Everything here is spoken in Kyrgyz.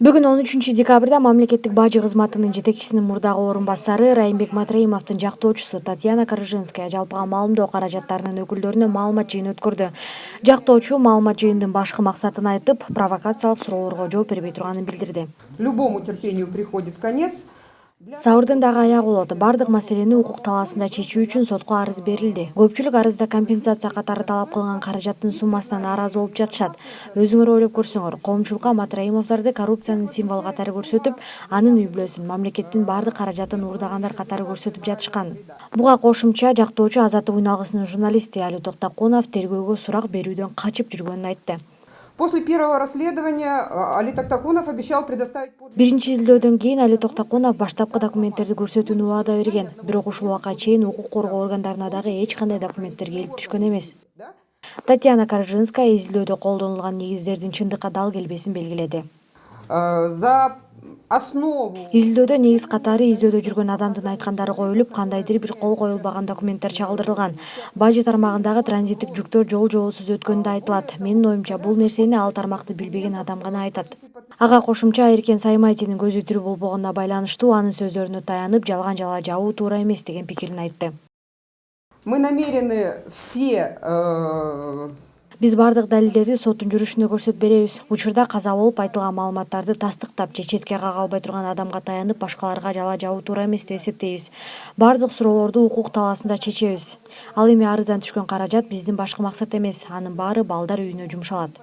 Бүгүн 13 декабрда мамлекеттик бажы кызматынын жетекчисинин мурдагы орун басары Райымбек Матраимовдун жактоочусу Татьяна жалпыга маалымдоо каражаттарынын өкүлдөрүнө маалымат жыйын өткөрдү. Жактоочу маалымат жыйындын башкы максатын айтып, провокациялык суроолорго жооп бербей турганын билдирди. Любому терпению приходит конец. Сабырдын дагы аягы болот. Бардык маселени укук талаасында чечүү үчүн сотко арыз берилди. Көпчүлүк арызда компенсация катары талап кылынган каражаттын суммасынан нааразы болуп жатышат. Өзүңөр ойлоп көрсөңөр, коомчулукка Матраимовдорду коррупциянын символу катары көрсөтүп, анын үй бүлөсүн, мамлекеттин бардык каражатын уурдагандар катары көрсөтүп жатышкан. Буга кошумча Жактоочу Азаттык уйналгысынын журналисти Али Токтокунов тергөөгө сурак берүүдөн качып жүргөнүн айтты. После первого расследования Али Токтокунов обещал предоставить... Биринчи изилдөөдөн кийин Али Токтокунов баштапкы документтерди көрсөтүүнү убада берген. Бирок ушул убакка чейин укук коргоо органдарына дагы эч кандай документтер келип түшкөн эмес. Татьяна изилдөөдө колдонулган негиздердин чындыкка дал келбесин белгиледи. За основу... Изилдөөдө негиз катары издөөдө жүргөн адамдын айткандары коюлуп, кандайдыр бир кол коюлбаган документтер чагылдырылган. Бажы тармагындагы транзиттик жүктөр жол жоосуз өткөнү да айтылат. Менин оюмча, бул нерсени ал тармакты билбеген адам гана айтат. Ага кошумча эркен Саймаитинин көзү тирүү болбогонуна байланыштуу анын сөздөрүнө таянып, жалган, жалаа, жабуу, туура эмес деген пикирин айтты. Мы намерены все... Биз бардык далилдерди соттун жүрүшүнө көрсөтүп беребиз. Учурда каза болуп айтылган маалыматтарды тастыктап же четке кага албай турган адамга таянып, башкаларга жалаа, жабуу, туура эмес деп эсептейбиз. Бардык суроолорду укук талаасында чечебиз. Ал эми арыздан түшкөн каражат биздин башкы максат эмес. Анын баары балдар үйүнө жумшалат.